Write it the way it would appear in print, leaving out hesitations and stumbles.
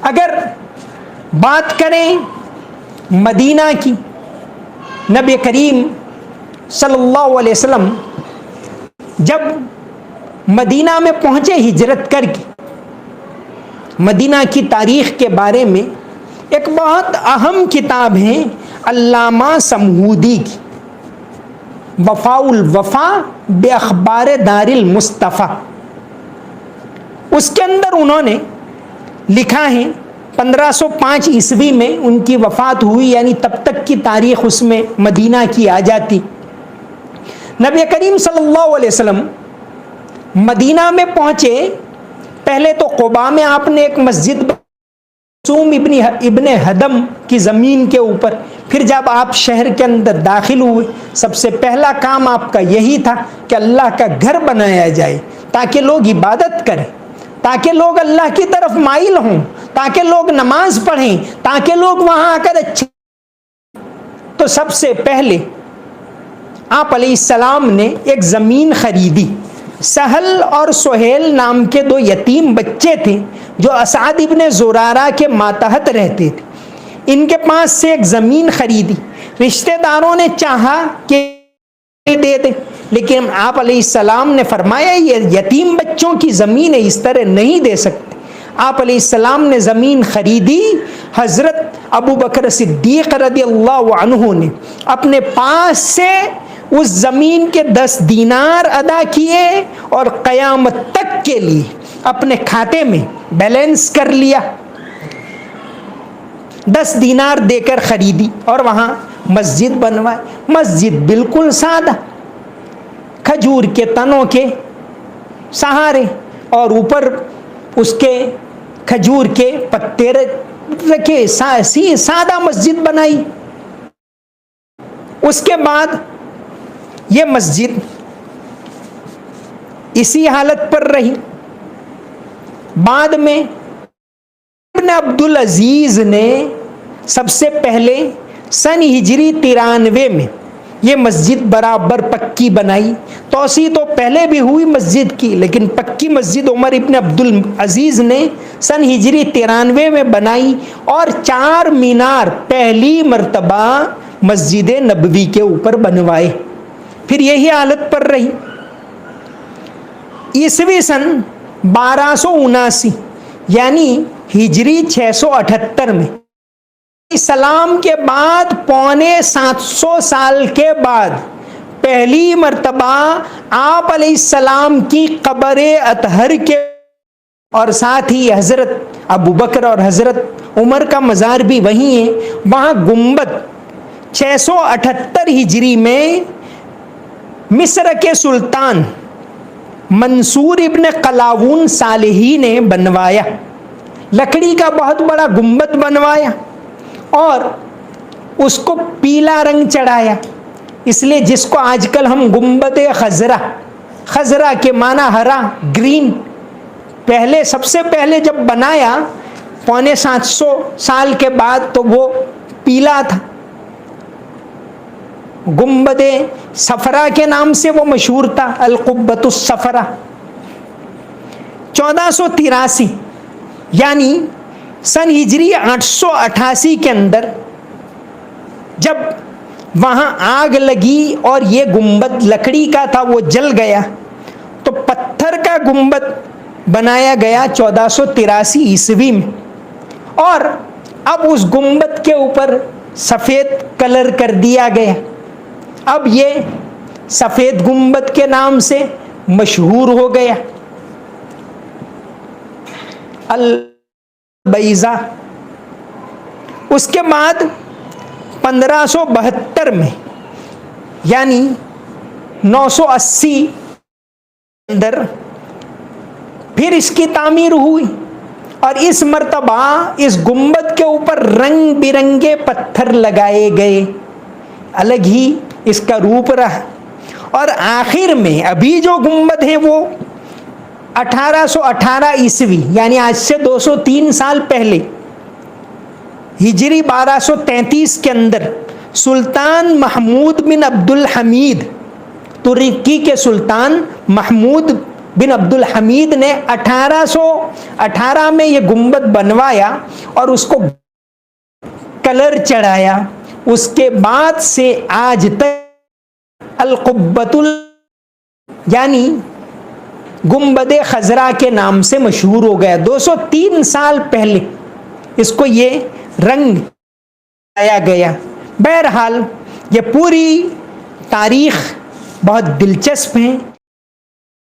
اگر بات کریں مدینہ کی، نبی کریم صلی اللہ علیہ وسلم جب مدینہ میں پہنچے ہجرت کر کے، مدینہ کی تاریخ کے بارے میں ایک بہت اہم کتاب ہے علامہ سمہودی کی، وفاء الوفا باخبار دار المصطفیٰ۔ اس کے اندر انہوں نے لکھا ہے 1505 عیسوی میں ان کی وفات ہوئی، یعنی تب تک کی تاریخ اس میں مدینہ کی آ جاتی۔ نبی کریم صلی اللہ علیہ وسلم مدینہ میں پہنچے، پہلے تو قباء میں آپ نے ایک مسجد معصوم ابن ہدم کی زمین کے اوپر، پھر جب آپ شہر کے اندر داخل ہوئے سب سے پہلا کام آپ کا یہی تھا کہ اللہ کا گھر بنایا جائے تاکہ لوگ عبادت کریں، تاکہ لوگ اللہ کی طرف مائل ہوں، تاکہ لوگ نماز پڑھیں، تاکہ لوگ وہاں آ کر اچھے۔ تو سب سے پہلے آپ علیہ السلام نے ایک زمین خریدی۔ سہل اور سہیل نام کے دو یتیم بچے تھے جو اسعد ابن زرارہ کے ماتحت رہتے تھے، ان کے پاس سے ایک زمین خریدی۔ رشتہ داروں نے چاہا کہ دے دیں، لیکن آپ علیہ السلام نے فرمایا یہ یتیم بچوں کی زمین ہے، اس طرح نہیں دے سکتے۔ آپ علیہ السلام نے زمین خریدی۔ حضرت ابو بکر صدیق رضی اللہ عنہ نے اپنے پاس سے اس زمین کے 10 دینار ادا کیے اور قیامت تک کے لیے اپنے کھاتے میں بیلنس کر لیا۔ 10 دینار دے کر خریدی اور وہاں مسجد بنوائی۔ مسجد بالکل سادہ، کھجور کے تنوں کے سہارے اور اوپر اس کے کھجور کے پتے رکھے، سادہ مسجد بنائی۔ اس کے بعد یہ مسجد اسی حالت پر رہی۔ بعد میں ابن عبد العزیز نے سب سے پہلے سن ہجری 93 میں یہ مسجد برابر پکی بنائی۔ توسیع تو پہلے بھی ہوئی مسجد کی، لیکن پکی مسجد عمر ابن عبد العزیز نے سن ہجری 93 میں بنائی، اور 4 مینار پہلی مرتبہ مسجد نبوی کے اوپر بنوائے۔ پھر یہی حالت پر رہی۔ عیسوی سن 1279 یعنی ہجری 678 میں اسلام کے بعد پونے 700 سال کے بعد پہلی مرتبہ آپ علیہ السلام کی قبر اطہر کے اور ساتھ ہی حضرت ابو بکر اور حضرت عمر کا مزار بھی وہیں ہے، وہاں گنبد 678 ہجری میں مصر کے سلطان منصور ابن قلاوون صالحی نے بنوایا۔ لکڑی کا بہت بڑا گنبد بنوایا اور اس کو پیلا رنگ چڑھایا، اس لیے جس کو آج کل ہم گنبد خضرا، خضرا کے معنی ہرا، گرین، پہلے سب سے پہلے جب بنایا پونے 700 سال کے بعد تو وہ پیلا تھا۔ گنبد صفرا کے نام سے وہ مشہور تھا، القبۃ الصفرا۔ 1483 یعنی سن ہجری 888 کے اندر جب وہاں آگ لگی اور یہ گنبد لکڑی کا تھا وہ جل گیا، تو پتھر کا گنبد بنایا گیا 1483 عیسوی میں، اور اب اس گنبد کے اوپر سفید کلر کر دیا گیا۔ اب یہ سفید گنبد کے نام سے مشہور ہو گیا، البیضا۔ اس کے بعد 1572 میں یعنی 980 اندر پھر اس کی تعمیر ہوئی، اور اس مرتبہ اس گنبد کے اوپر رنگ برنگے پتھر لگائے گئے، الگ ہی اس کا روپ رہا۔ اور آخر میں ابھی جو گنبد ہے وہ 1818 عیسوی یعنی آج سے 203 سال پہلے ہجری 1233 کے اندر سلطان محمود بن عبد الحمید، ترکی کے سلطان محمود بن عبد الحمید نے 1818 میں یہ گنبد بنوایا اور اس کو کلر چڑھایا. اس کے بعد سے آج تک القبۃ یعنی گنبد خضرا کے نام سے مشہور ہو گیا. 203 سال پہلے اس کو یہ رنگ آیا گیا. بہرحال یہ پوری تاریخ بہت دلچسپ ہے.